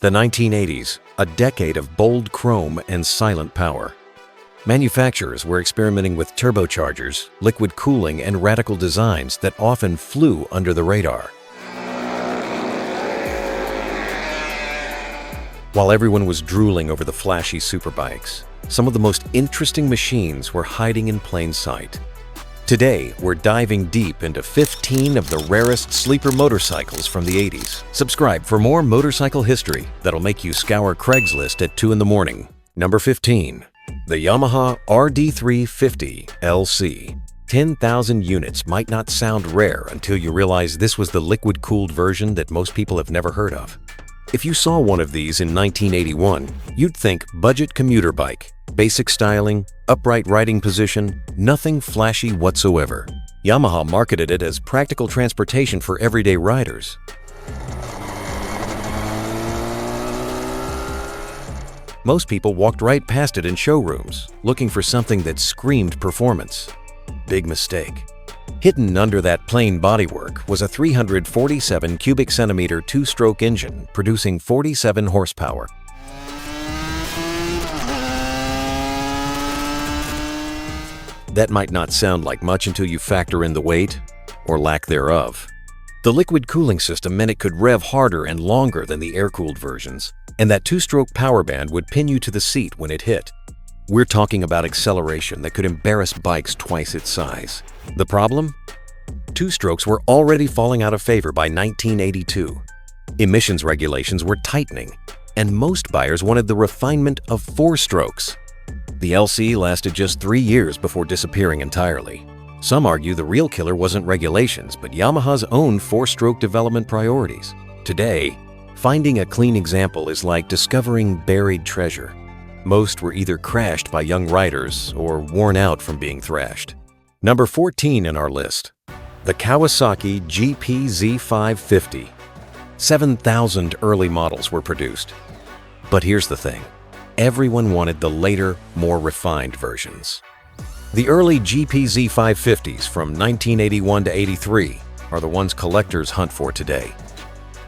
The 1980s, a decade of bold chrome and silent power. Manufacturers were experimenting with turbochargers, liquid cooling, and radical designs that often flew under the radar. While everyone was drooling over the flashy superbikes, some of the most interesting machines were hiding in plain sight. Today, we're diving deep into 15 of the rarest sleeper motorcycles from the 80s. Subscribe for more motorcycle history that'll make you scour Craigslist at 2 in the morning. Number 15. The Yamaha RD350 LC. 10,000 units might not sound rare until you realize this was the liquid-cooled version that most people have never heard of. If you saw one of these in 1981, you'd think budget commuter bike, basic styling, upright riding position, nothing flashy whatsoever. Yamaha marketed it as practical transportation for everyday riders. Most people walked right past it in showrooms, looking for something that screamed performance. Big mistake. Hidden under that plain bodywork was a 347 cubic centimeter two-stroke engine producing 47 horsepower. That might not sound like much until you factor in the weight, or lack thereof. The liquid cooling system meant it could rev harder and longer than the air-cooled versions, and that two-stroke power band would pin you to the seat when it hit. We're talking about acceleration that could embarrass bikes twice its size. The problem? Two-strokes were already falling out of favor by 1982. Emissions regulations were tightening, and most buyers wanted the refinement of four-strokes. The LC lasted just 3 years before disappearing entirely. Some argue the real killer wasn't regulations, but Yamaha's own four-stroke development priorities. Today, finding a clean example is like discovering buried treasure. Most were either crashed by young riders or worn out from being thrashed. Number 14 in our list, the Kawasaki GPZ550. 7,000 early models were produced. But here's the thing. Everyone wanted the later, more refined versions. The early GPZ550s from 1981 to 83 are the ones collectors hunt for today.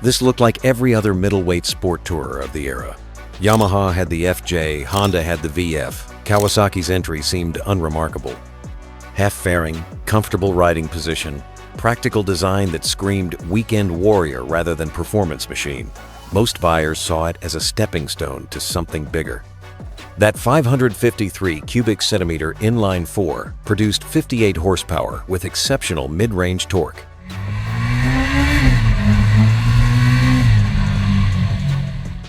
This looked like every other middleweight sport tourer of the era. Yamaha had the FJ, Honda had the VF. Kawasaki's entry seemed unremarkable. Half-fairing, comfortable riding position, practical design that screamed weekend warrior rather than performance machine. Most buyers saw it as a stepping stone to something bigger. That 553 cubic centimeter inline-4 produced 58 horsepower with exceptional mid-range torque.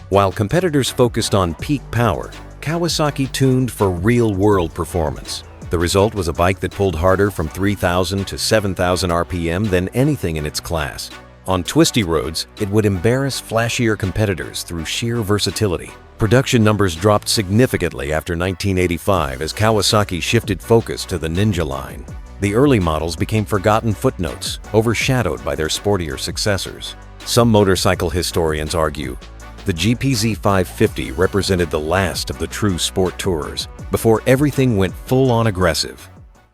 While competitors focused on peak power, Kawasaki tuned for real-world performance. The result was a bike that pulled harder from 3,000 to 7,000 RPM than anything in its class. On twisty roads, it would embarrass flashier competitors through sheer versatility. Production numbers dropped significantly after 1985 as Kawasaki shifted focus to the Ninja line. The early models became forgotten footnotes, overshadowed by their sportier successors. Some motorcycle historians argue the GPZ550 represented the last of the true sport tourers before everything went full-on aggressive.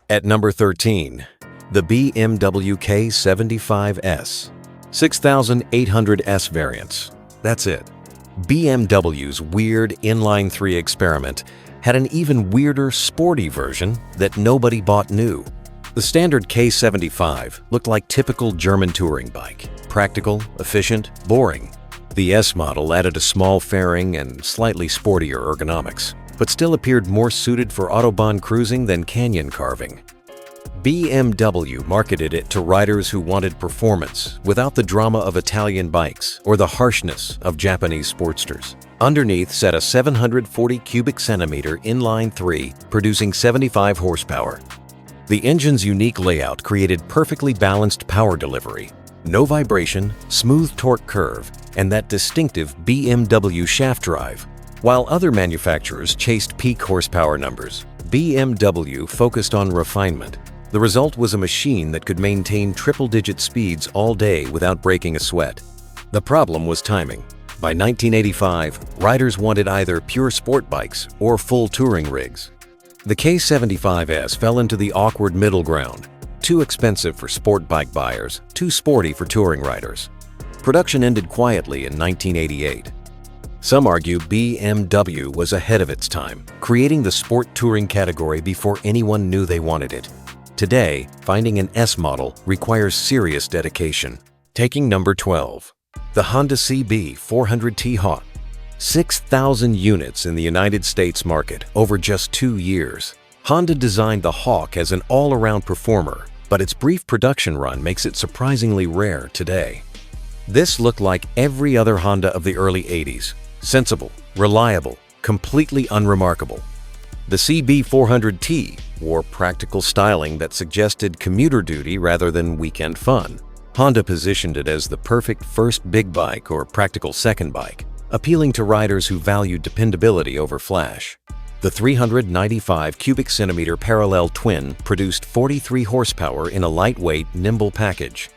At number 13, the BMW K75S. 6,800S variants. That's it. BMW's weird inline-3 experiment had an even weirder, sporty version that nobody bought new. The standard K75 looked like typical German touring bike. Practical, efficient, boring. The S model added a small fairing and slightly sportier ergonomics, but still appeared more suited for autobahn cruising than canyon carving. BMW marketed it to riders who wanted performance without the drama of Italian bikes or the harshness of Japanese sportsters. Underneath sat a 740 cubic centimeter inline-3 producing 75 horsepower. The engine's unique layout created perfectly balanced power delivery, no vibration, smooth torque curve, and that distinctive BMW shaft drive. While other manufacturers chased peak horsepower numbers, BMW focused on refinement. The result was a machine that could maintain triple-digit speeds all day without breaking a sweat. The problem was timing. By 1985, riders wanted either pure sport bikes or full touring rigs. The K75S fell into the awkward middle ground. Too expensive for sport bike buyers, too sporty for touring riders. Production ended quietly in 1988. Some argue BMW was ahead of its time, creating the sport touring category before anyone knew they wanted it. Today, finding an S model requires serious dedication. Taking number 12. The Honda CB400T Hawk. 6,000 units in the United States market over just 2 years. Honda designed the Hawk as an all-around performer, but its brief production run makes it surprisingly rare today. This looked like every other Honda of the early 80s. Sensible, reliable, completely unremarkable. The CB400T wore practical styling that suggested commuter duty rather than weekend fun. Honda positioned it as the perfect first big bike or practical second bike, appealing to riders who valued dependability over flash. The 395 cubic centimeter parallel twin produced 43 horsepower in a lightweight, nimble package.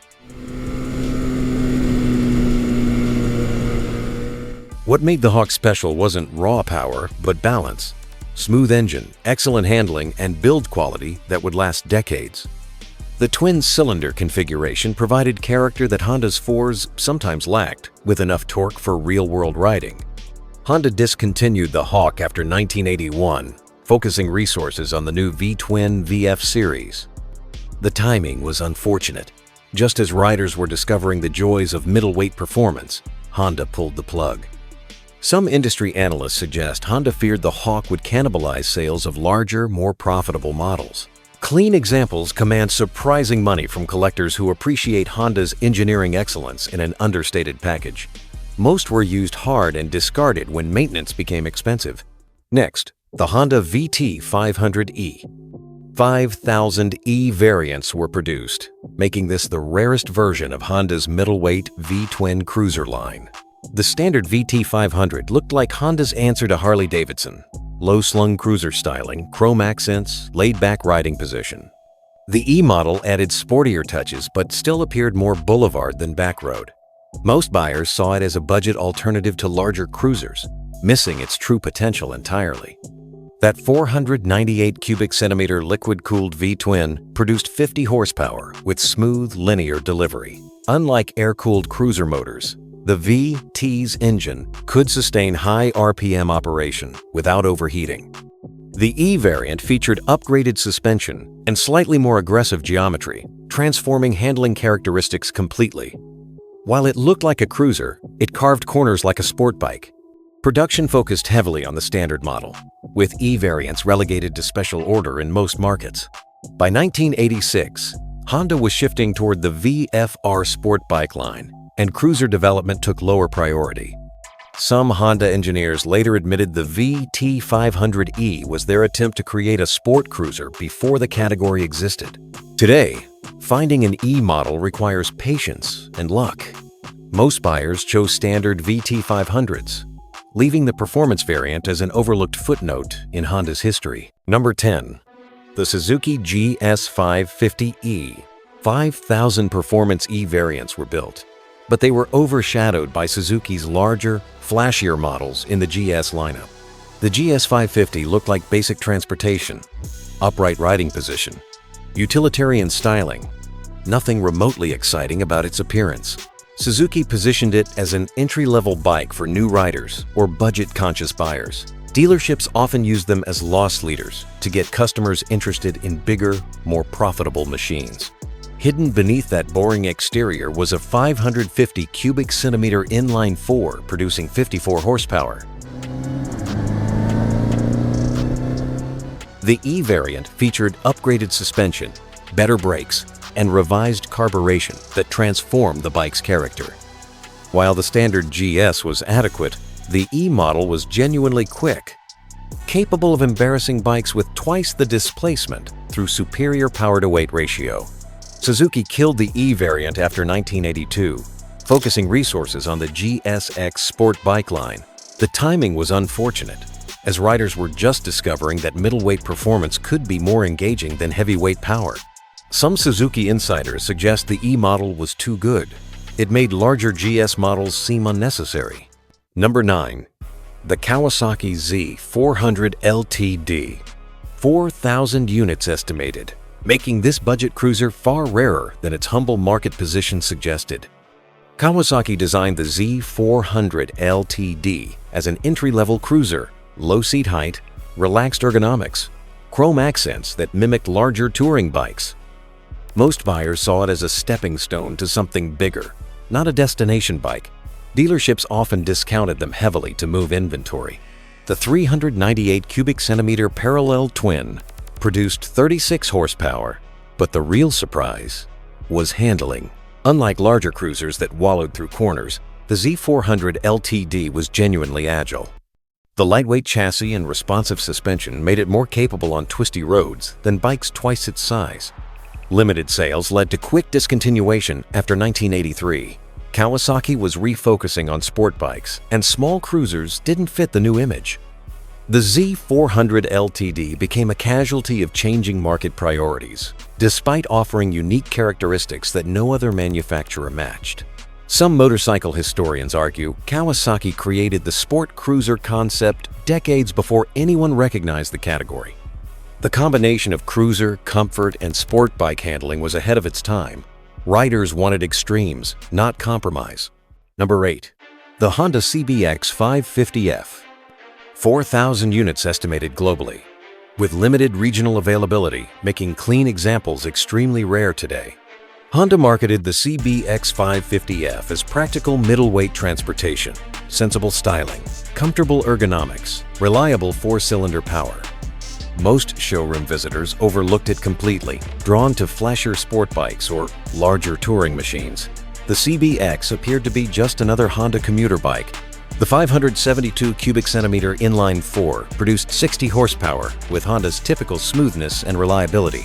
What made the Hawk special wasn't raw power, but balance. Smooth engine, excellent handling, and build quality that would last decades. The twin-cylinder configuration provided character that Honda's 4s sometimes lacked, with enough torque for real-world riding. Honda discontinued the Hawk after 1981, focusing resources on the new V-twin VF series. The timing was unfortunate. Just as riders were discovering the joys of middleweight performance, Honda pulled the plug. Some industry analysts suggest Honda feared the Hawk would cannibalize sales of larger, more profitable models. Clean examples command surprising money from collectors who appreciate Honda's engineering excellence in an understated package. Most were used hard and discarded when maintenance became expensive. Next, the Honda VT550E. 5,000 E variants were produced, making this the rarest version of Honda's middleweight V-twin cruiser line. The standard VT500 looked like Honda's answer to Harley-Davidson. Low-slung cruiser styling, chrome accents, laid-back riding position. The E model added sportier touches but still appeared more boulevard than backroad. Most buyers saw it as a budget alternative to larger cruisers, missing its true potential entirely. That 498 cubic centimeter liquid-cooled V-twin produced 50 horsepower with smooth, linear delivery. Unlike air-cooled cruiser motors, the VT's engine could sustain high RPM operation without overheating. The E variant featured upgraded suspension and slightly more aggressive geometry, transforming handling characteristics completely. While it looked like a cruiser, it carved corners like a sport bike. Production focused heavily on the standard model, with E variants relegated to special order in most markets. By 1986, Honda was shifting toward the VFR sport bike line, and cruiser development took lower priority. Some Honda engineers later admitted the VT500E was their attempt to create a sport cruiser before the category existed. Today, finding an E model requires patience and luck. Most buyers chose standard VT500s, leaving the performance variant as an overlooked footnote in Honda's history. Number 10. The Suzuki GS550E. 5,000 performance E variants were built, but they were overshadowed by Suzuki's larger, flashier models in the GS lineup. The GS550 looked like basic transportation, upright riding position, utilitarian styling, nothing remotely exciting about its appearance. Suzuki positioned it as an entry-level bike for new riders or budget-conscious buyers. Dealerships often used them as loss leaders to get customers interested in bigger, more profitable machines. Hidden beneath that boring exterior was a 550 cubic centimeter inline 4 producing 54 horsepower. The E variant featured upgraded suspension, better brakes, and revised carburation that transformed the bike's character. While the standard GS was adequate, the E model was genuinely quick, capable of embarrassing bikes with twice the displacement through superior power-to-weight ratio. Suzuki killed the E variant after 1982, focusing resources on the GSX sport bike line. The timing was unfortunate, as riders were just discovering that middleweight performance could be more engaging than heavyweight power. Some Suzuki insiders suggest the E model was too good. It made larger GS models seem unnecessary. Number 9. The Kawasaki Z400LTD. 4,000 units estimated, making this budget cruiser far rarer than its humble market position suggested. Kawasaki designed the Z400LTD as an entry-level cruiser, low seat height, relaxed ergonomics, chrome accents that mimicked larger touring bikes. Most buyers saw it as a stepping stone to something bigger, not a destination bike. Dealerships often discounted them heavily to move inventory. The 398 cubic centimeter parallel twin produced 36 horsepower, but the real surprise was handling. Unlike larger cruisers that wallowed through corners, the Z400LTD was genuinely agile. The lightweight chassis and responsive suspension made it more capable on twisty roads than bikes twice its size. Limited sales led to quick discontinuation after 1983. Kawasaki was refocusing on sport bikes, and small cruisers didn't fit the new image. The Z400LTD became a casualty of changing market priorities, despite offering unique characteristics that no other manufacturer matched. Some motorcycle historians argue Kawasaki created the sport cruiser concept decades before anyone recognized the category. The combination of cruiser, comfort, and sport bike handling was ahead of its time. Riders wanted extremes, not compromise. Number 8. The Honda CBX550F. 4,000 units estimated globally, with limited regional availability, making clean examples extremely rare today. Honda marketed the CBX550F as practical middleweight transportation, sensible styling, comfortable ergonomics, reliable four-cylinder power. Most showroom visitors overlooked it completely, drawn to flashier sport bikes or larger touring machines. The CBX appeared to be just another Honda commuter bike. The 572 cubic centimeter inline-4 produced 60 horsepower with Honda's typical smoothness and reliability.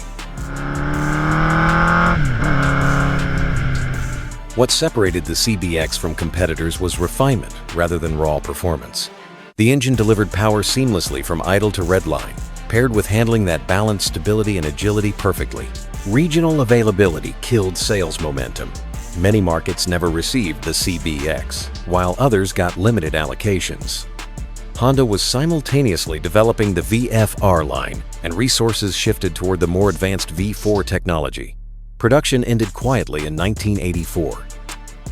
What separated the CBX from competitors was refinement rather than raw performance. The engine delivered power seamlessly from idle to redline, paired with handling that balanced stability and agility perfectly. Regional availability killed sales momentum. Many markets never received the CBX, while others got limited allocations. Honda was simultaneously developing the VFR line, and resources shifted toward the more advanced V4 technology. Production ended quietly in 1984.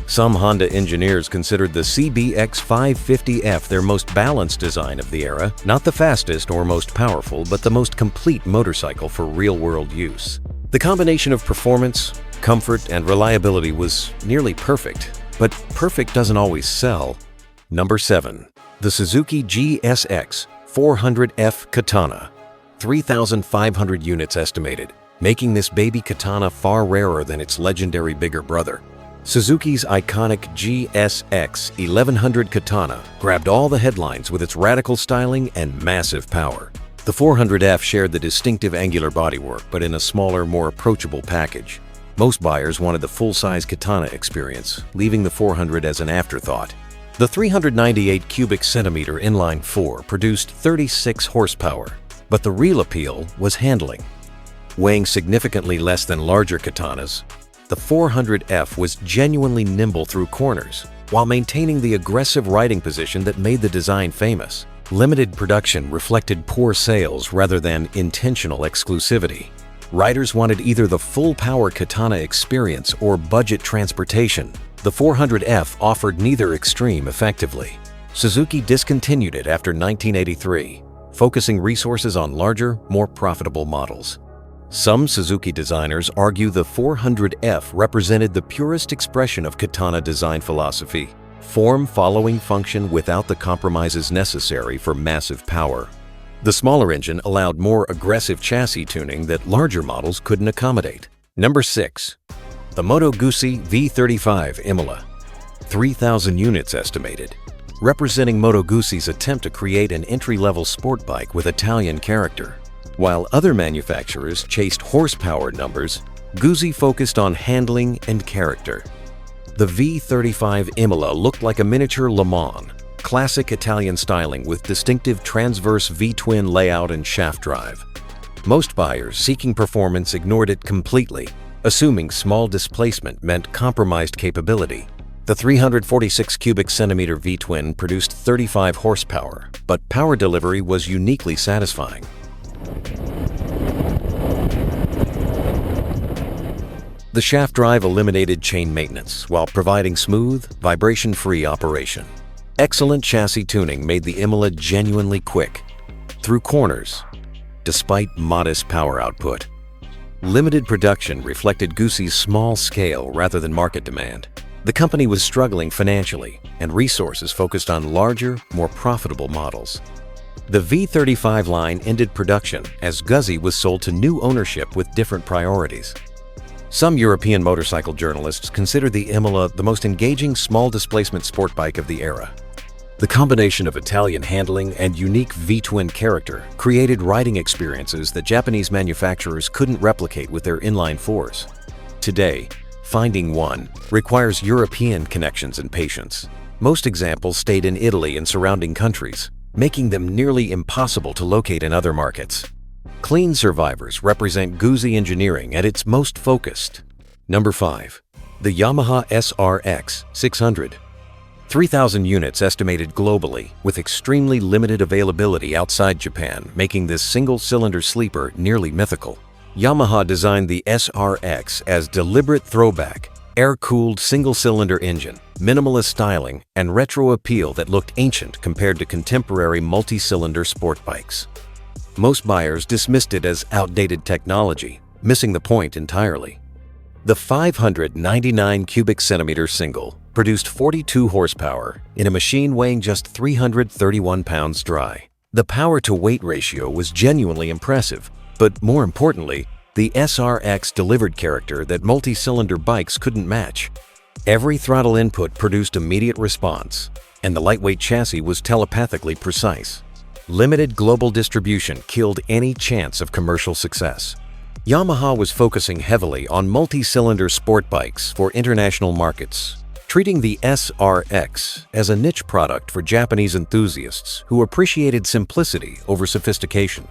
Some Honda engineers considered the CBX550F their most balanced design of the era, not the fastest or most powerful, but the most complete motorcycle for real-world use. The combination of performance, comfort, and reliability was nearly perfect, but perfect doesn't always sell. Number 7. The Suzuki GSX 400F Katana. 3,500 units estimated, making this baby Katana far rarer than its legendary bigger brother. Suzuki's iconic GSX 1100 Katana grabbed all the headlines with its radical styling and massive power. The 400F shared the distinctive angular bodywork, but in a smaller, more approachable package. Most buyers wanted the full-size Katana experience, leaving the 400 as an afterthought. The 398 cubic centimeter inline-4 produced 36 horsepower, but the real appeal was handling. Weighing significantly less than larger Katanas, the 400F was genuinely nimble through corners, while maintaining the aggressive riding position that made the design famous. Limited production reflected poor sales rather than intentional exclusivity. Riders wanted either the full-power Katana experience or budget transportation. The 400F offered neither extreme effectively. Suzuki discontinued it after 1983, focusing resources on larger, more profitable models. Some Suzuki designers argue the 400F represented the purest expression of Katana design philosophy, form following function without the compromises necessary for massive power. The smaller engine allowed more aggressive chassis tuning that larger models couldn't accommodate. Number 6. The Motoi V35 Emila. 3,000 units estimated, representing Moto Guzzi's attempt to create an entry-level sport bike with Italian character. While other manufacturers chased horsepower numbers, Guzzi focused on handling and character. The V35 Emila looked like a miniature Le Mans, classic Italian styling with distinctive transverse V-twin layout and shaft drive. Most buyers seeking performance ignored it completely, assuming small displacement meant compromised capability. The 346 cubic centimeter V-twin produced 35 horsepower, but power delivery was uniquely satisfying. The The shaft drive eliminated chain maintenance while providing smooth, vibration-free operation. Excellent chassis tuning made the Emila genuinely quick through corners, despite modest power output. Limited production reflected Goosey's small scale rather than market demand. The company was struggling financially, and resources focused on larger, more profitable models. The V35 line ended production as Guzzi was sold to new ownership with different priorities. Some European motorcycle journalists consider the Emila the most engaging small-displacement sport bike of the era. The combination of Italian handling and unique V-twin character created riding experiences that Japanese manufacturers couldn't replicate with their inline fours. Today, finding one requires European connections and patience. Most examples stayed in Italy and surrounding countries, making them nearly impossible to locate in other markets. Clean survivors represent Guzzi engineering at its most focused. Number 5. The Yamaha SRX 600. 3,000 units estimated globally, with extremely limited availability outside Japan, making this single-cylinder sleeper nearly mythical. Yamaha designed the SRX as deliberate throwback, air-cooled single-cylinder engine, minimalist styling, and retro appeal that looked ancient compared to contemporary multi-cylinder sport bikes. Most buyers dismissed it as outdated technology, missing the point entirely. The 599 cubic centimeter single produced 42 horsepower in a machine weighing just 331 pounds dry. The power-to-weight ratio was genuinely impressive, but more importantly, the SRX delivered character that multi-cylinder bikes couldn't match. Every throttle input produced immediate response, and the lightweight chassis was telepathically precise. Limited global distribution killed any chance of commercial success. Yamaha was focusing heavily on multi-cylinder sport bikes for international markets, treating the SRX as a niche product for Japanese enthusiasts who appreciated simplicity over sophistication.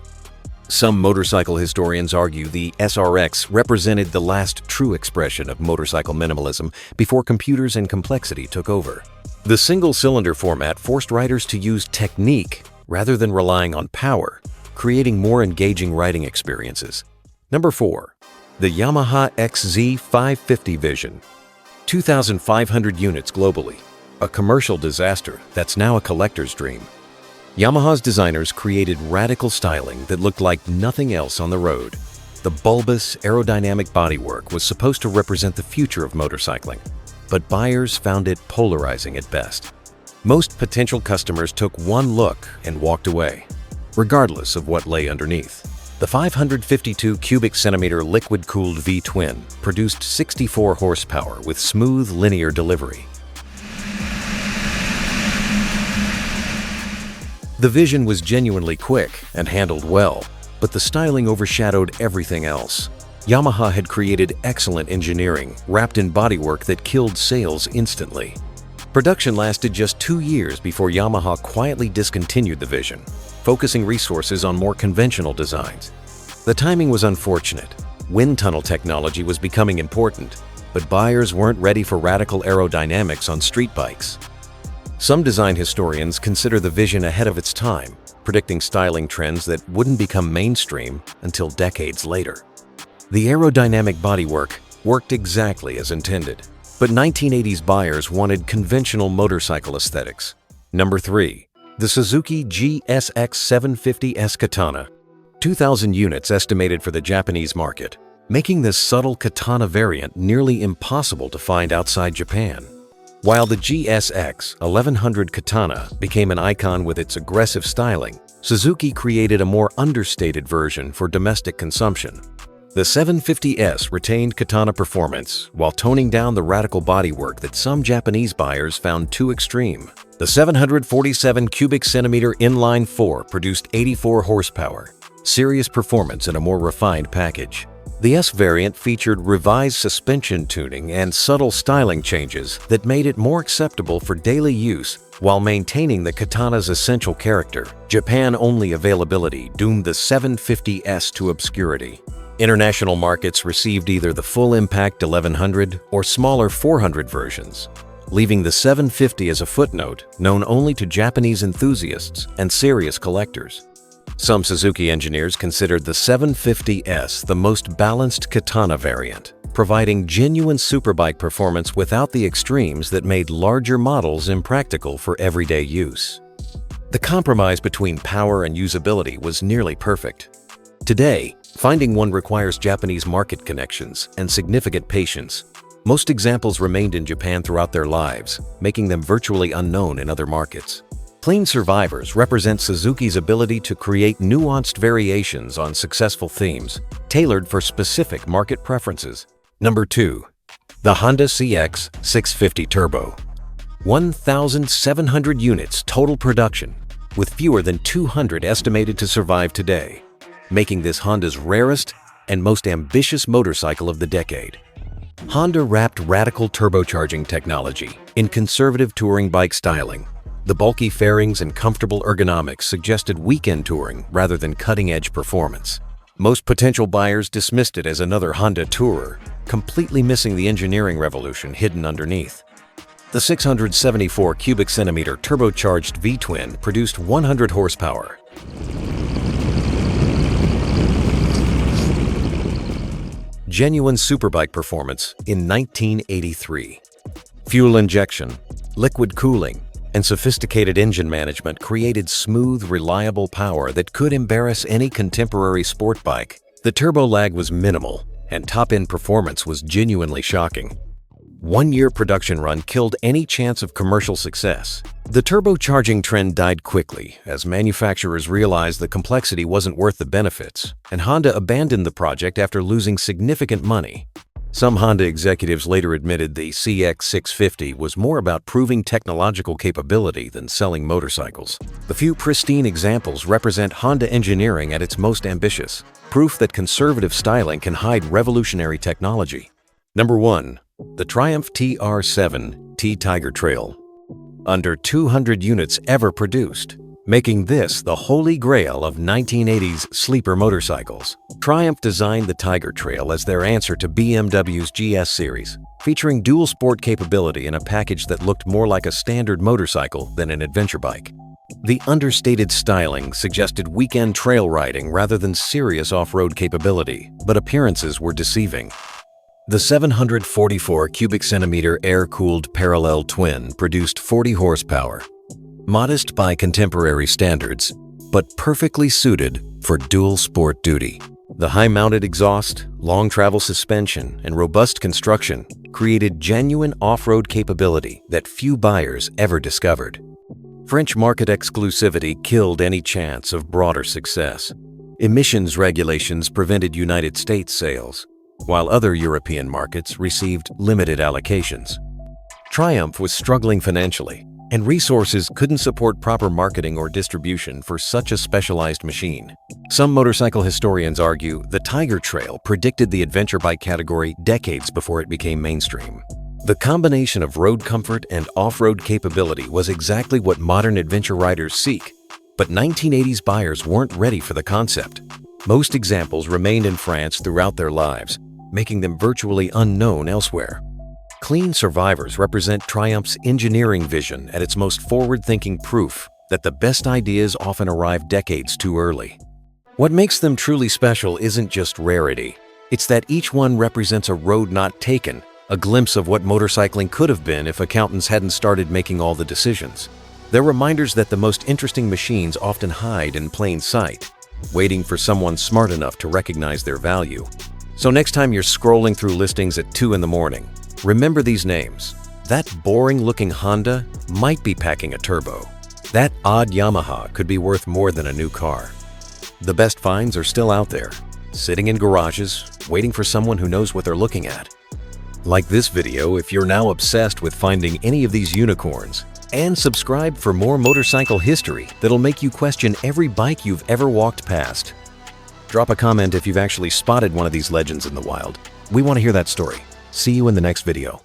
Some motorcycle historians argue the SRX represented the last true expression of motorcycle minimalism before computers and complexity took over. The single-cylinder format forced riders to use technique rather than relying on power, creating more engaging riding experiences. Number 4. The Yamaha XZ550 Vision. 2,500 units globally. A commercial disaster that's now a collector's dream. Yamaha's designers created radical styling that looked like nothing else on the road. The bulbous, aerodynamic bodywork was supposed to represent the future of motorcycling, but buyers found it polarizing at best. Most potential customers took one look and walked away, regardless of what lay underneath. The 552 cubic centimeter liquid-cooled V-twin produced 64 horsepower with smooth linear delivery. The Vision was genuinely quick and handled well, but the styling overshadowed everything else. Yamaha had created excellent engineering wrapped in bodywork that killed sales instantly. Production lasted just 2 years before Yamaha quietly discontinued the Vision, focusing resources on more conventional designs. The timing was unfortunate. Wind tunnel technology was becoming important, but buyers weren't ready for radical aerodynamics on street bikes. Some design historians consider the Vision ahead of its time, predicting styling trends that wouldn't become mainstream until decades later. The aerodynamic bodywork worked exactly as intended, but 1980s buyers wanted conventional motorcycle aesthetics. Number 3. The Suzuki GSX 750S Katana. 2,000 units estimated for the Japanese market, making this subtle Katana variant nearly impossible to find outside Japan. While the GSX 1100 Katana became an icon with its aggressive styling, Suzuki created a more understated version for domestic consumption. The 750S retained Katana performance while toning down the radical bodywork that some Japanese buyers found too extreme. The 747 cubic centimeter inline 4 produced 84 horsepower, serious performance in a more refined package. The S variant featured revised suspension tuning and subtle styling changes that made it more acceptable for daily use while maintaining the Katana's essential character. Japan-only availability doomed the 750S to obscurity. International markets received either the full-impact 1100 or smaller 400 versions, leaving the 750 as a footnote known only to Japanese enthusiasts and serious collectors. Some Suzuki engineers considered the 750S the most balanced Katana variant, providing genuine superbike performance without the extremes that made larger models impractical for everyday use. The compromise between power and usability was nearly perfect. Today, finding one requires Japanese market connections and significant patience. Most examples remained in Japan throughout their lives, making them virtually unknown in other markets. Clean survivors represent Suzuki's ability to create nuanced variations on successful themes, tailored for specific market preferences. Number 2. The Honda CX650 Turbo. 1,700 units total production, with fewer than 200 estimated to survive today, making this Honda's rarest and most ambitious motorcycle of the decade. Honda wrapped radical turbocharging technology in conservative touring bike styling. The bulky fairings and comfortable ergonomics suggested weekend touring rather than cutting-edge performance. Most potential buyers dismissed it as another Honda tourer, completely missing the engineering revolution hidden underneath. The 674 cubic centimeter turbocharged V-twin produced 100 horsepower. Genuine superbike performance in 1983. Fuel injection, liquid cooling, and sophisticated engine management created smooth, reliable power that could embarrass any contemporary sport bike. The turbo lag was minimal, and top-end performance was genuinely shocking. 1-year production run killed any chance of commercial success. The turbocharging trend died quickly as manufacturers realized the complexity wasn't worth the benefits, and Honda abandoned the project after losing significant money. Some Honda executives later admitted the CX650 was more about proving technological capability than selling motorcycles. The few pristine examples represent Honda engineering at its most ambitious, proof that conservative styling can hide revolutionary technology. Number 1. The Triumph TR7 T Tiger Trail. Under 200 units ever produced, making this the holy grail of 1980s sleeper motorcycles. Triumph designed the Tiger Trail as their answer to BMW's GS series, featuring dual sport capability in a package that looked more like a standard motorcycle than an adventure bike. The understated styling suggested weekend trail riding rather than serious off-road capability, but appearances were deceiving. The 744 cubic centimeter air-cooled parallel twin produced 40 horsepower. Modest by contemporary standards, but perfectly suited for dual sport duty. The high-mounted exhaust, long travel suspension, and robust construction created genuine off-road capability that few buyers ever discovered. French market exclusivity killed any chance of broader success. Emissions regulations prevented United States sales, while other European markets received limited allocations. Triumph was struggling financially, and resources couldn't support proper marketing or distribution for such a specialized machine. Some motorcycle historians argue the Tiger Trail predicted the adventure bike category decades before it became mainstream. The combination of road comfort and off-road capability was exactly what modern adventure riders seek, but 1980s buyers weren't ready for the concept. Most examples remained in France throughout their lives, making them virtually unknown elsewhere. Clean survivors represent Triumph's engineering vision at its most forward-thinking proof that the best ideas often arrive decades too early. What makes them truly special isn't just rarity. It's that each one represents a road not taken, a glimpse of what motorcycling could have been if accountants hadn't started making all the decisions. They're reminders that the most interesting machines often hide in plain sight, waiting for someone smart enough to recognize their value. So next time you're scrolling through listings at 2 in the morning, remember these names. That boring-looking Honda might be packing a turbo. That odd Yamaha could be worth more than a new car. The best finds are still out there, sitting in garages, waiting for someone who knows what they're looking at. Like this video if you're now obsessed with finding any of these unicorns, and subscribe for more motorcycle history that'll make you question every bike you've ever walked past. Drop a comment if you've actually spotted one of these legends in the wild. We want to hear that story. See you in the next video.